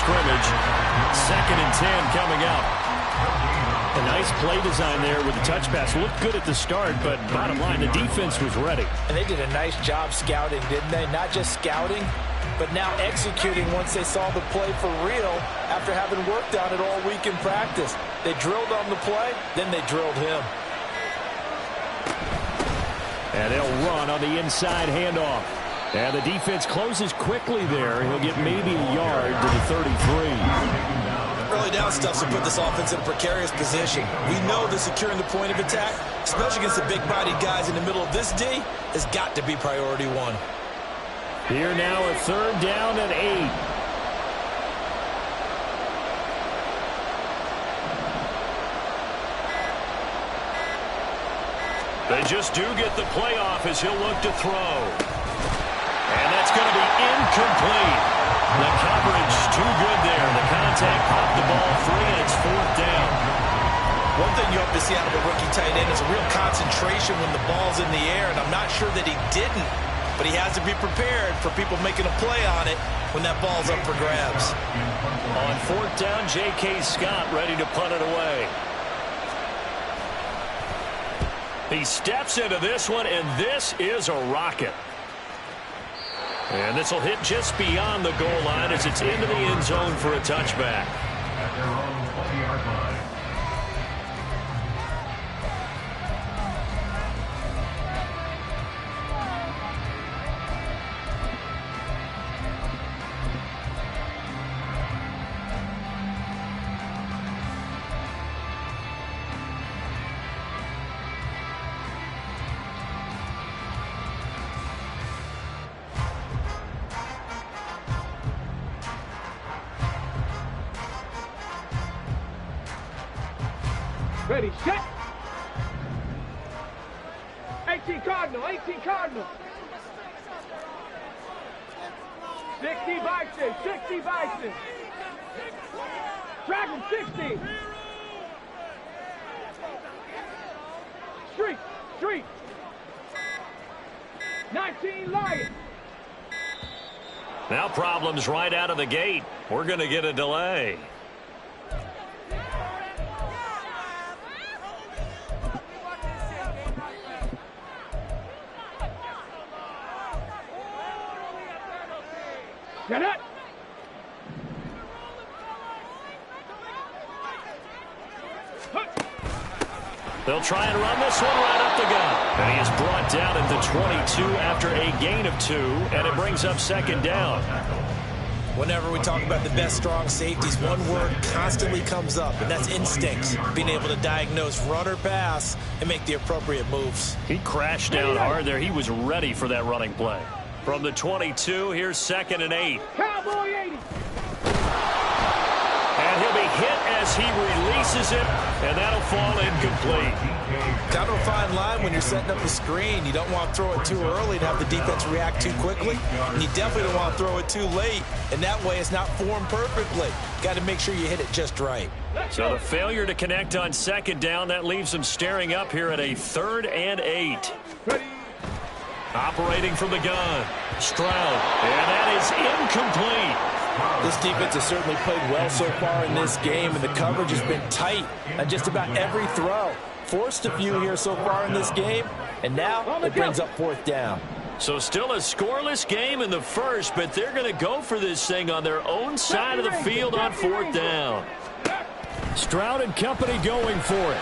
scrimmage. 2nd and 10 coming up. A nice play design there with the touch pass. Looked good at the start, but bottom line, the defense was ready. And they did a nice job scouting, didn't they? Not just scouting, but now executing once they saw the play for real after having worked on it all week in practice. They drilled on the play, then they drilled him. And they'll run on the inside handoff. And the defense closes quickly there. He'll get maybe a yard to the 33. Early down stuff to put this offense in a precarious position. We know that securing the point of attack, especially against the big-bodied guys in the middle of this D, has got to be priority one. Here now a 3rd down and 8. They just do get the playoff as he'll look to throw. And that's going to be incomplete. The coverage too good there. The contact popped the ball free, and it's 4th down. One thing you hope to see out of a rookie tight end is a real concentration when the ball's in the air, and I'm not sure that he didn't, but he has to be prepared for people making a play on it when that ball's up for grabs. On 4th down, J.K. Scott ready to punt it away. He steps into this one, and this is a rocket. And this will hit just beyond the goal line as it's into the end zone for a touchback. At their own 20-yard line. Ready, set. 18 Cardinal, 18 Cardinal. 60 Bison, 60 Bison. Dragon, 60. Street, street. 19 Lions. Now problems right out of the gate. We're going to get a delay. Get it! They'll try and run this one right up the gut. And he is brought down at the 22 after a gain of 2, and it brings up 2nd down. Whenever we talk about the best strong safeties, one word constantly comes up, and that's instincts. Being able to diagnose run or pass and make the appropriate moves. He crashed down hard there. He was ready for that running play. From the 22, here's 2nd and 8. Cowboy 80. And he'll be hit as he releases it, and that'll fall incomplete. Kind of a fine line when you're setting up a screen. You don't want to throw it too early and have the defense react too quickly. And you definitely don't want to throw it too late. And that way it's not formed perfectly. Got to make sure you hit it just right. So the failure to connect on 2nd down, that leaves them staring up here at a 3rd and 8. Ready. Operating from the gun, Stroud, and that is incomplete. This defense has certainly played well so far in this game, and the coverage has been tight on just about every throw. Forced a few here so far in this game, and now it brings up 4th down. So still a scoreless game in the first, but they're going to go for this thing on their own side of the field on 4th down. Stroud and company going for it.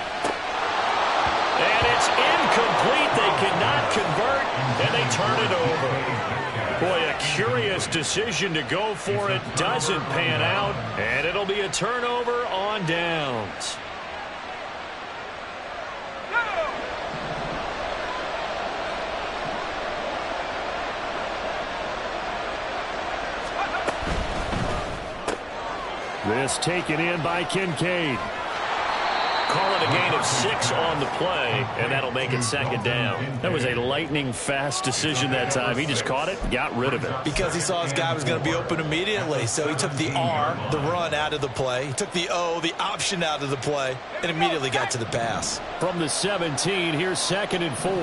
And it's incomplete. They cannot convert, and they turn it over. Boy, a curious decision to go for it. Doesn't pan out, and it'll be a turnover on downs. This taken in by Kincaid. Call it a gain of 6 on the play, and that'll make it 2nd down. That was a lightning-fast decision that time. He just caught it, got rid of it. Because he saw his guy was going to be open immediately, so he took the R, the run, out of the play. He took the O, the option, out of the play, and immediately got to the pass. From the 17, here's 2nd and 4. On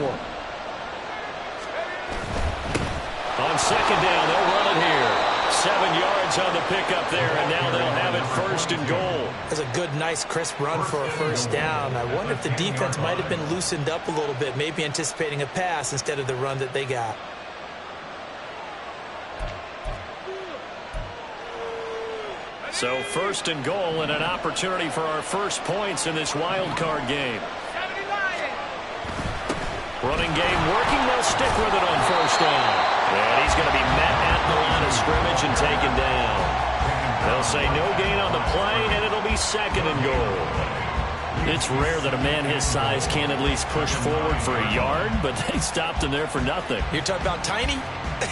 2nd down, they'll run it here. 7 yards yards on the pickup there, and now they'll have it 1st and goal. That's a good, nice, crisp run for a first down. I wonder if the defense might have been loosened up a little bit, maybe anticipating a pass instead of the run that they got. So 1st and goal and an opportunity for our first points in this wild card game. Running game working. They'll stick with it on 1st down. And he's going to be met at the line of scrimmage and taken down. They'll say no gain on the play, and it'll be 2nd and goal. It's rare that a man his size can't at least push forward for a yard, but they stopped him there for nothing. You're talking about Tiny?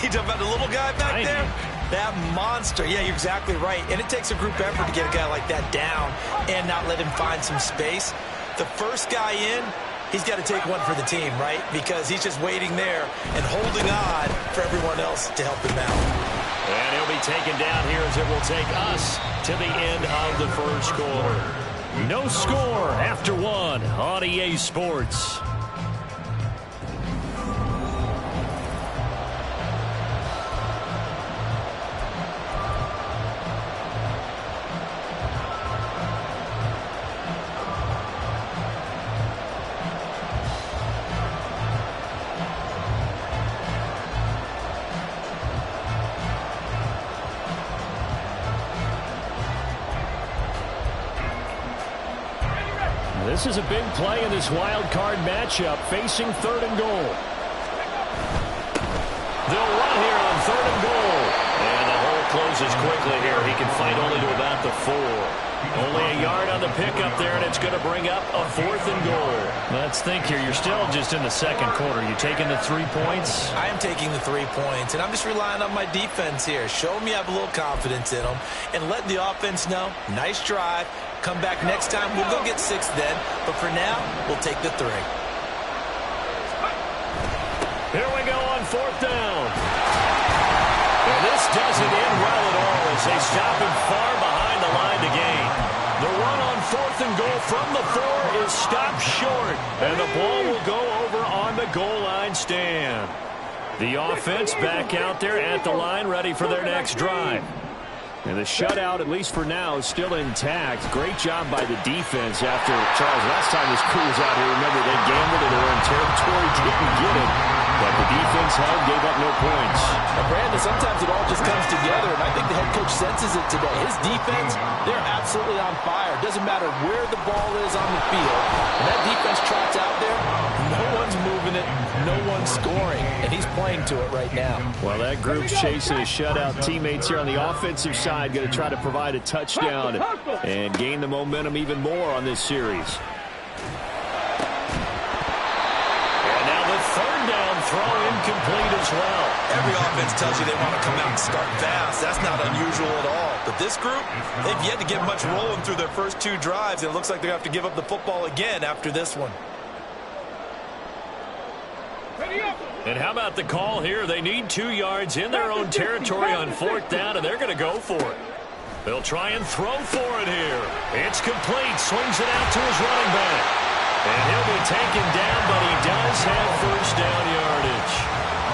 You're talking about the little guy back there? That monster. Yeah, you're exactly right. And it takes a group effort to get a guy like that down and not let him find some space. The first guy in, he's got to take one for the team, right? Because he's just waiting there and holding on for everyone else to help him out. And he'll be taken down here as it will take us to the end of the 1st quarter. No score after 1 on EA Sports. This is a big play in this wild card matchup, facing 3rd and goal. They'll run here on 3rd and goal. And the hole closes quickly here. He can fight only to about the 4. Only a yard on the pickup there, and it's going to bring up a 4th and goal. Let's think here. You're still just in the 2nd quarter. You taking the 3 points? I am taking the 3 points, and I'm just relying on my defense here. Show me I have a little confidence in them, and let the offense know, nice drive. Come back next time. We'll go get 6 then. But for now, we'll take the 3. Here we go on 4th down. And this doesn't end well at all as they stop him far behind the line to gain. The run on 4th and goal from the 4 is stopped short. And the ball will go over on the goal line stand. The offense back out there at the line ready for their next drive. And the shutout, at least for now, is still intact. Great job by the defense after, Charles, last time this crew was out here, remember, they gambled in their own territory, didn't get it. But the defense held, gave up no points. Now, Brandon, sometimes it all just comes together, and I think the head coach senses it today. His defense, they're absolutely on fire. It doesn't matter where the ball is on the field. When that defense trots out there, no one's moving it, no one's scoring, and he's playing to it right now. Well, that group's chasing a shutout. Teammates here on the offensive side going to try to provide a touchdown and gain the momentum even more on this series. And now the 3rd down throw incomplete as well. Every offense tells you they want to come out and start fast. That's not unusual at all. But this group, they've yet to get much rolling through their first 2 drives, and it looks like they're going to have to give up the football again after this one. And how about the call here? They need 2 yards in their own territory on 4th down, and they're going to go for it. They'll try and throw for it here. It's complete. Swings it out to his running back. And he'll be taken down, but he does have 1st down yardage.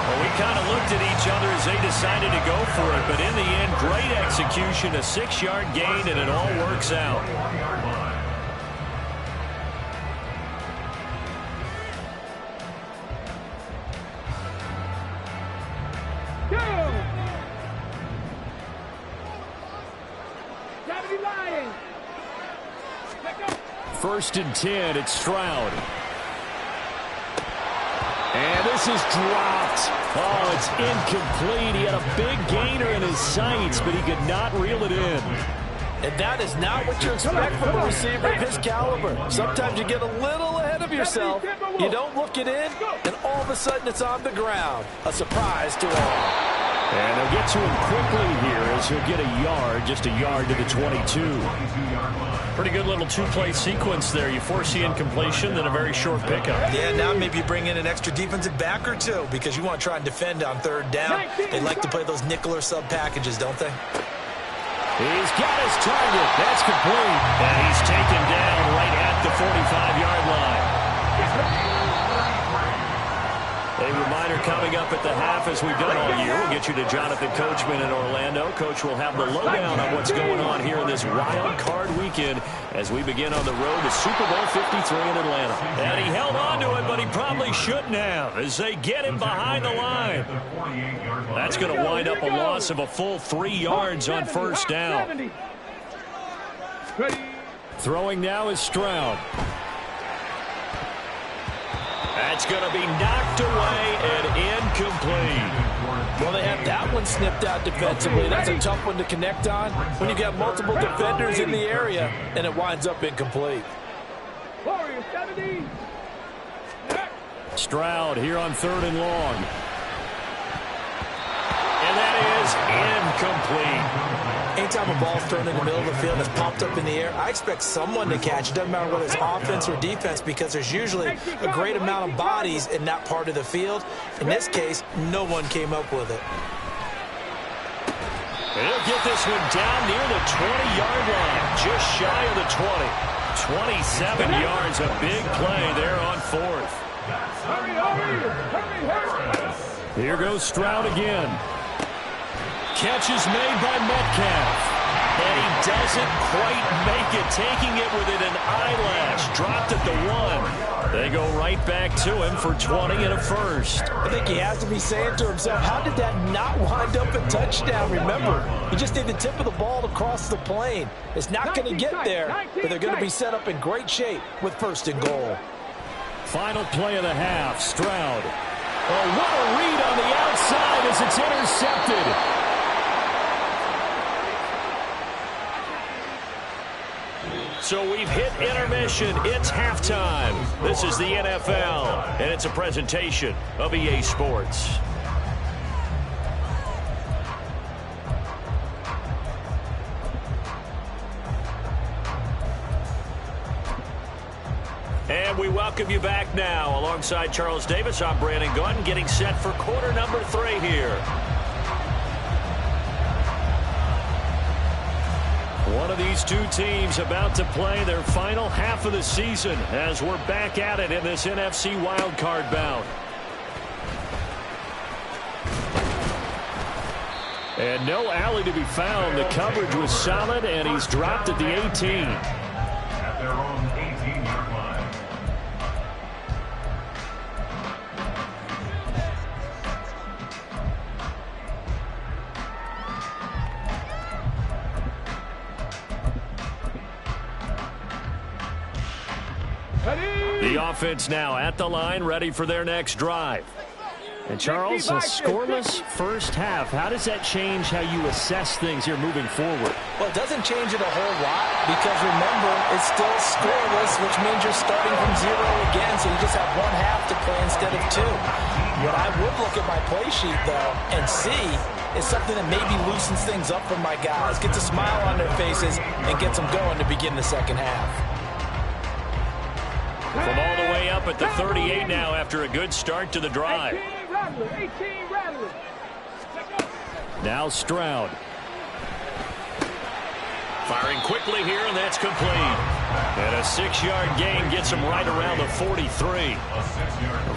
Well, we kind of looked at each other as they decided to go for it, but in the end, great execution, a 6-yard gain, and it all works out. First and 10, it's Stroud. And this is dropped. Oh, it's incomplete. He had a big gainer in his sights, but he could not reel it in. And that is not what you expect from a receiver of his caliber. Sometimes you get a little ahead of yourself. You don't look it in, and all of a sudden it's on the ground. A surprise to all. And they'll get to him quickly here as he'll get a yard, just a yard to the 22. Pretty good little 2-play sequence there. You force the incompletion, then a very short pickup. Yeah, now maybe you bring in an extra defensive back or 2 because you want to try and defend on 3rd down. They like to play those nickel or sub packages, don't they? He's got his target. That's complete. And he's taken down right at the 45-yard line. They reminder coming up at the half, as we've done all year. We'll get you to Jonathan Coachman in Orlando. Coach will have the lowdown on what's going on here in this wild card weekend as we begin on the road to Super Bowl 53 in Atlanta. And he held on to it, but he probably shouldn't have as they get him behind the line. That's going to wind up a loss of a full 3 yards on first down. Throwing now is Stroud. That's going to be knocked away and incomplete. Well, they have that one snipped out defensively. That's a tough one to connect on when you got multiple defenders in the area, and it winds up incomplete. Stroud here on 3rd and long. And that is incomplete. Anytime a ball's thrown in the middle of the field and it's popped up in the air, I expect someone to catch it. Doesn't matter whether it's offense or defense, because there's usually a great amount of bodies in that part of the field. In this case, no one came up with it. He'll get this one down near the 20-yard line, just shy of the 20. 27 yards, a big play there on 4th. Here goes Stroud again. Catch is made by Metcalf. And he doesn't quite make it, taking it within an eyelash. Dropped at the 1. They go right back to him for 20 and a first. I think he has to be saying to himself, how did that not wind up a touchdown? Remember, he just need the tip of the ball to cross the plane. It's not going to get there, but they're going to be set up in great shape with 1st and goal. Final play of the half, Stroud. Oh, what a read on the outside as it's intercepted. So we've hit intermission. It's halftime. This is the NFL, and it's a presentation of EA Sports. And we welcome you back now. Alongside Charles Davis, I'm Brandon Gunn, getting set for quarter number 3 here. One of these two teams about to play their final half of the season as we're back at it in this NFC wildcard bout. And no alley to be found. The coverage was solid, and he's dropped at the 18. At their own 18-yard line. The offense now at the line, ready for their next drive. And Charles, a scoreless first half. How does that change how you assess things here moving forward? Well, it doesn't change it a whole lot because, remember, it's still scoreless, which means you're starting from 0 again, so you just have 1 half to play instead of 2. What I would look at my play sheet, though, and see is something that maybe loosens things up for my guys, gets a smile on their faces, and gets them going to begin the second half. From all the way up at the 38 now after a good start to the drive. 18 Rattler. Now Stroud. Firing quickly here, and that's complete. And a 6-yard gain gets him right around the 43.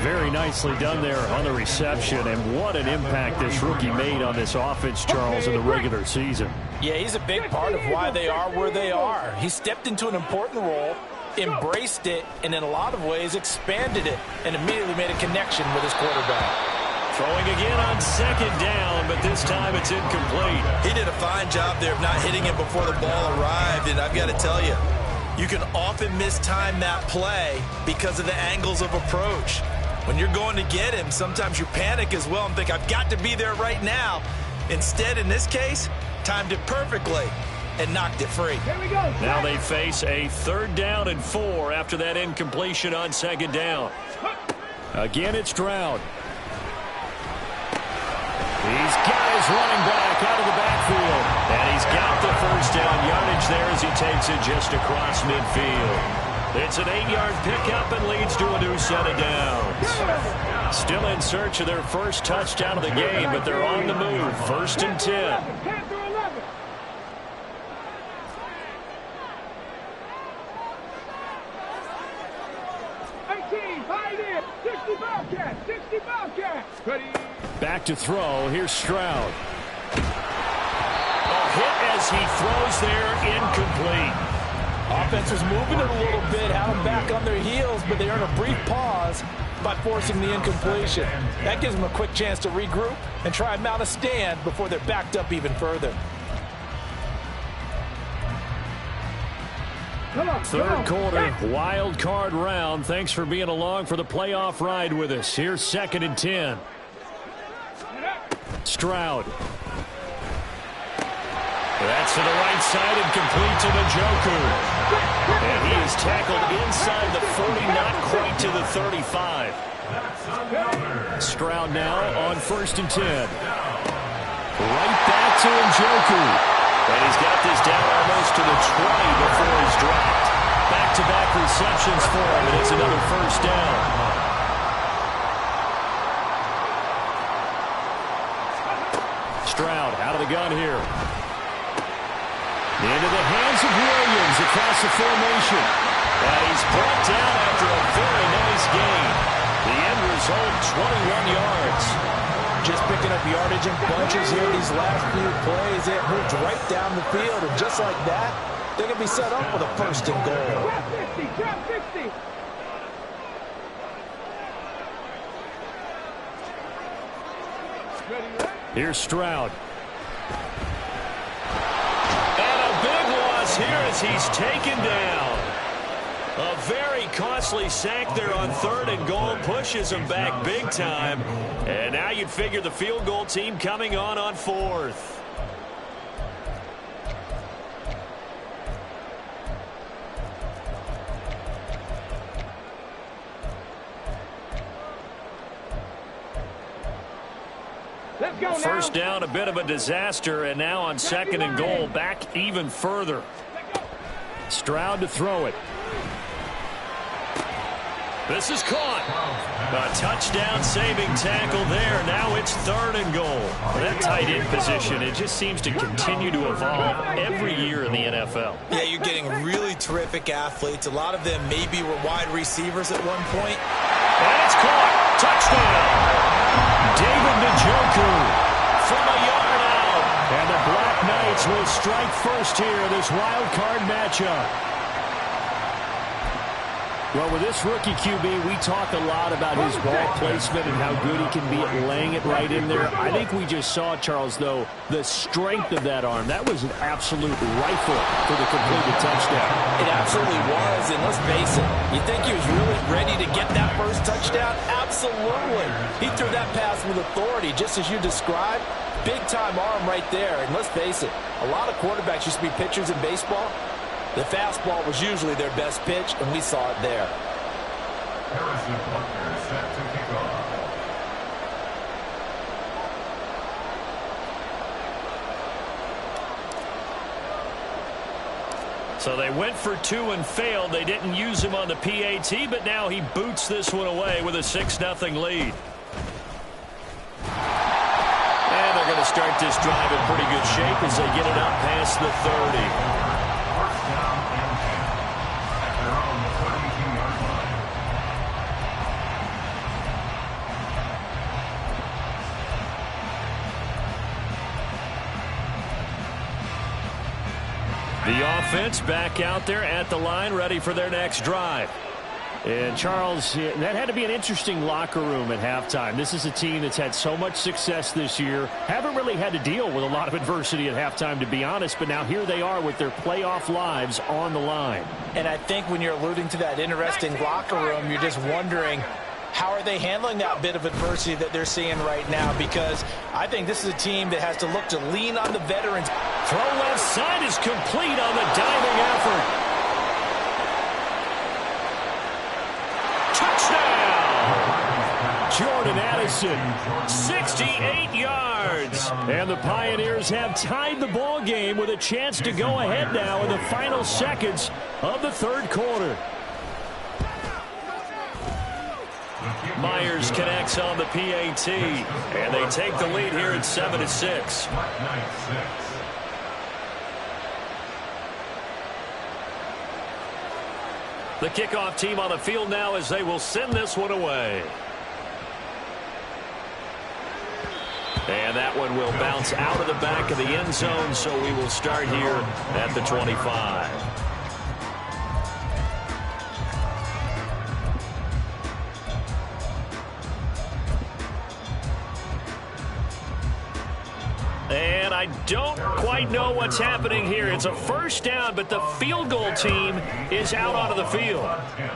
Very nicely done there on the reception, and what an impact this rookie made on this offense, Charles, in the regular season. Yeah, he's a big part of why they are where they are. He stepped into an important role, embraced it, and in a lot of ways expanded it, and immediately made a connection with his quarterback. Throwing again on 2nd down, but this time it's incomplete. He did a fine job there of not hitting it before the ball arrived, and I've got to tell you, you can often mistime that play because of the angles of approach. When you're going to get him, sometimes you panic as well and think, I've got to be there right now. Instead, in this case, timed it perfectly and knocked it free. Here we go. Now they face a 3rd down and 4 after that incompletion on 2nd down. Again, it's Stroud. He's got his running back out of the backfield. And he's got the 1st down yardage there as he takes it just across midfield. It's an 8-yard pickup and leads to a new set of downs. Still in search of their first touchdown of the game, but they're on the move. 1st and 10. 10 through 11. Ballcat, 60 Ballcat. Back to throw. Here's Stroud. A hit as he throws there, incomplete. Offense was moving it a little bit, had them back on their heels, but they earned a brief pause by forcing the incompletion. That gives them a quick chance to regroup and try and mount a stand before they're backed up even further. Third quarter, wild card round. Thanks for being along for the playoff ride with us. Here's 2nd and 10. Stroud. That's to the right side and complete to Njoku. And he is tackled inside the 40, not quite to the 35. Stroud now on 1st and 10. Right back to Njoku. And he's got this down almost to the 20 before he's dropped. Back-to-back receptions for him, and it's another 1st down. Stroud out of the gun here. Into the hands of Williams across the formation. And he's brought down after a very nice gain. The end result, 21 yards. Just picking up yardage in bunches here these last few plays. It moved right down the field, and just like that, they're going to be set up with a 1st and goal. Trap 50. Here's Stroud. And a big loss here as he's taken down. A very costly sack there on 3rd and goal. Pushes him back big time. And now you'd figure the field goal team coming on 4th. Let's go now. First down, a bit of a disaster. And now on 2nd and goal, back even further. Stroud to throw it. This is caught. A touchdown-saving tackle there. Now it's 3rd and goal. That tight end position, it just seems to continue to evolve every year in the NFL. Yeah, you're getting really terrific athletes. A lot of them maybe were wide receivers at one point. And it's caught. Touchdown. David Njoku from a yard out. And the Black Knights will strike first here in this wild card matchup. Well, with this rookie QB, we talk a lot about his ball placement and how good he can be at laying it right in there. I think we just saw, Charles, though, the strength of that arm. That was an absolute rifle for the completed touchdown. It absolutely was, and let's face it, you think he was really ready to get that first touchdown? Absolutely. He threw that pass with authority, just as you described. Big-time arm right there, and let's face it, a lot of quarterbacks used to be pitchers in baseball. The fastball was usually their best pitch, and we saw it there. Harrison Butker set to kick off. So they went for 2 and failed. They didn't use him on the PAT, but now he boots this one away with a 6-0 lead. And they're going to start this drive in pretty good shape as they get it up past the 30. The offense back out there at the line, ready for their next drive. And, Charles, that had to be an interesting locker room at halftime. This is a team that's had so much success this year. Haven't really had to deal with a lot of adversity at halftime, to be honest. But now here they are with their playoff lives on the line. And I think when you're alluding to that interesting locker room, you're just wondering, how are they handling that bit of adversity that they're seeing right now? Because I think this is a team that has to look to lean on the veterans. Throw left side is complete on the diving effort. Touchdown! Jordan Addison, 68 yards. And the Pioneers have tied the ball game with a chance to go ahead now in the final seconds of the 3rd quarter. Myers connects on the PAT, and they take the lead here at 7-6. The kickoff team on the field now as they will send this one away. And that one will bounce out of the back of the end zone, so we will start here at the 25. And I don't quite know what's happening here. It's a first down, but the field goal team is out onto the field.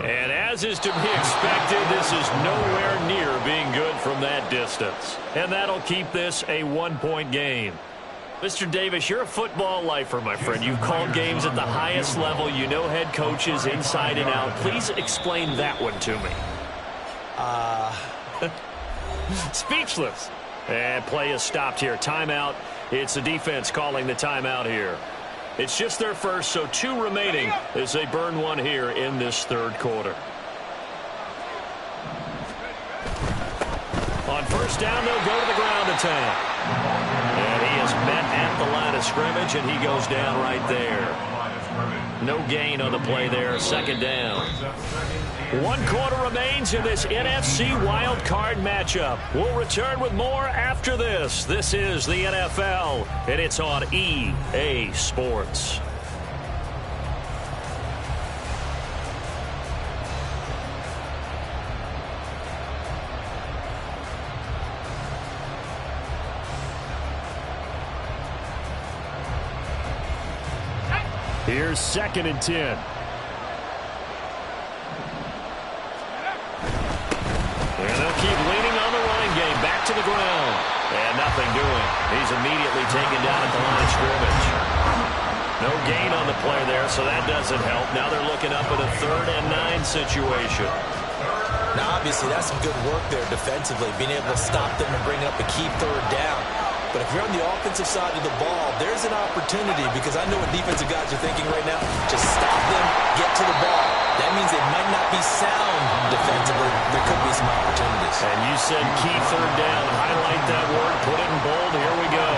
And as is to be expected, this is nowhere near being good from that distance. And that'll keep this a one-point game. Mr. Davis, you're a football lifer, my friend. You've called games at the highest level. You know head coaches inside and out. Please explain that one to me. Speechless. And play is stopped here. Timeout. It's the defense calling the timeout here. It's just their first, so 2 remaining as they burn one here in this third quarter. On first down, they'll go to the ground attack. And he is met at the line of scrimmage, and he goes down right there. No gain on the play there. Second down. 1 quarter remains in this NFC Wild Card matchup. We'll return with more after this. This is the NFL, and it's on EA Sports. Here's 2nd and 10. And they'll keep leaning on the running game. Back to the ground. And nothing doing. He's immediately taken down at the line of scrimmage. No gain on the play there, so that doesn't help. Now they're looking up at a 3rd and 9 situation. Now, obviously, that's some good work there defensively, being able to stop them and bring up a key 3rd down. But if you're on the offensive side of the ball, there's an opportunity, because I know what defensive guys are thinking right now. Just stop them, get to the ball. That means they might not be sound defensively. There could be some opportunities. And you said key 3rd down. Highlight that word. Put it in bold. Here we go.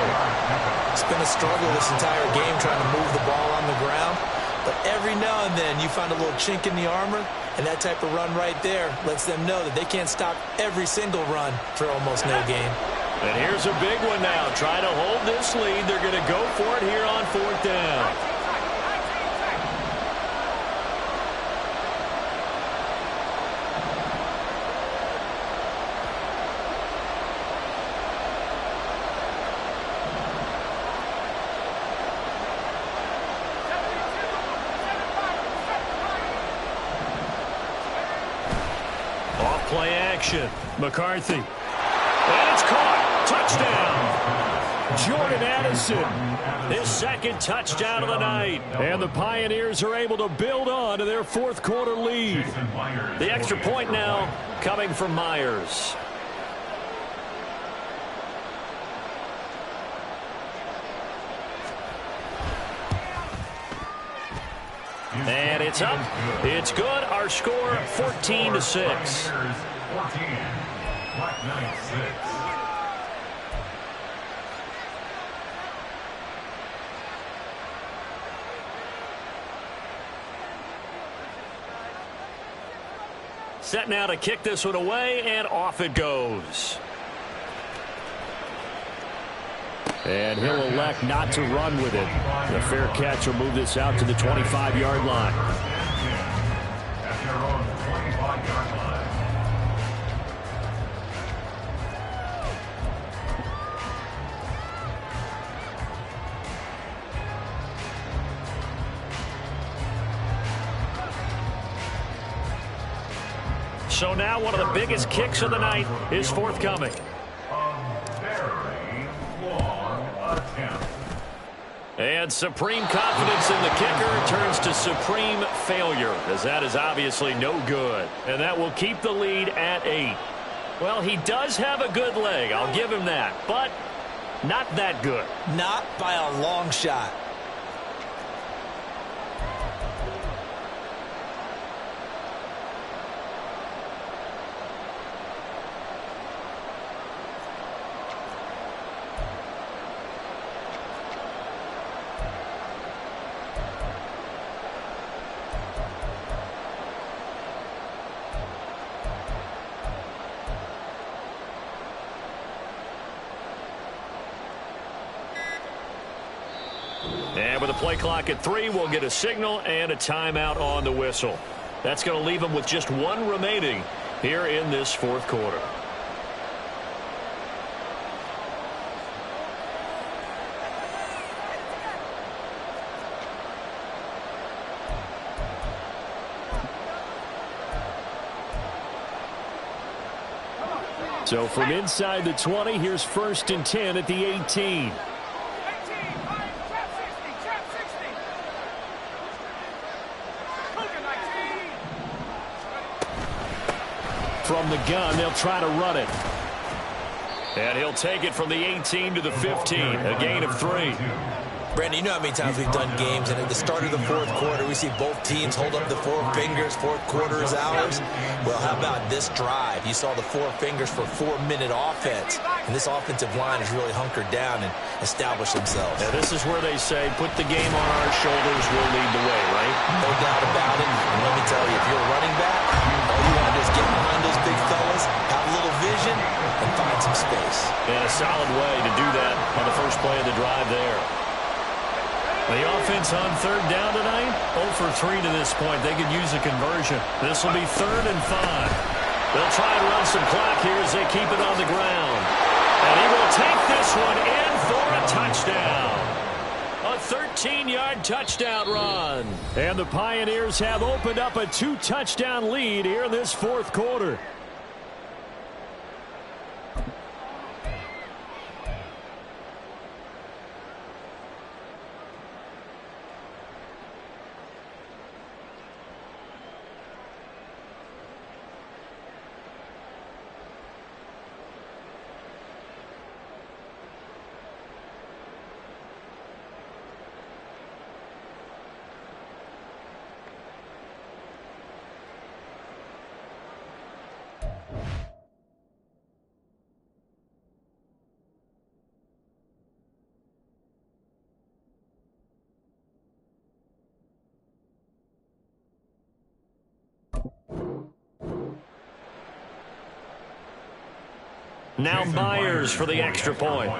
It's been a struggle this entire game trying to move the ball on the ground. But every now and then you find a little chink in the armor, and that type of run right there lets them know that they can't stop every single run for almost no gain. And here's a big one now. Try to hold this lead. They're going to go for it here on 4th down. Off play action. McCarthy. And it's caught. Touchdown. Jordan Addison, his 2nd touchdown of the night. And the Pioneers are able to build on to their 4th quarter lead. The extra point now coming from Myers. And it's up. It's good. Our score 14-6. 14. Black Knight 6. Set now to kick this one away, and off it goes. And he'll elect not to run with it. The fair catch will move this out to the 25-yard line. At their own 25-yard line. So now one of the biggest kicks of the night is forthcoming. A very long attempt. And supreme confidence in the kicker turns to supreme failure, as that is obviously no good. And that will keep the lead at 8. Well, he does have a good leg, I'll give him that, but not that good. Not by a long shot. And with a play clock at 3, we'll get a signal and a timeout on the whistle. That's going to leave them with just 1 remaining here in this fourth quarter. So from inside the 20, here's 1st and 10 at the 18. From the gun, they'll try to run it. And he'll take it from the 18 to the 15, a gain of 3. Brandon, you know how many times we've done games, and at the start of the fourth quarter, we see both teams hold up the 4 fingers, fourth quarter is ours. Well, how about this drive? You saw the 4 fingers for 4-minute offense, and this offensive line has really hunkered down and established themselves. Yeah, this is where they say, put the game on our shoulders, we'll lead the way, right? No doubt about it. And let me tell you, if you're a running back, all you want to do is get behind those big fellas, have a little vision, and find some space. And a solid way to do that on the first play of the drive there. The offense on 3rd down tonight, 0 for 3 to this point. They could use a conversion. This will be 3rd and 5. They'll try and run some clock here as they keep it on the ground. And he will take this one in for a touchdown. A 13-yard touchdown run. And the Pioneers have opened up a 2-touchdown lead here in this fourth quarter. Now Myers for the extra point.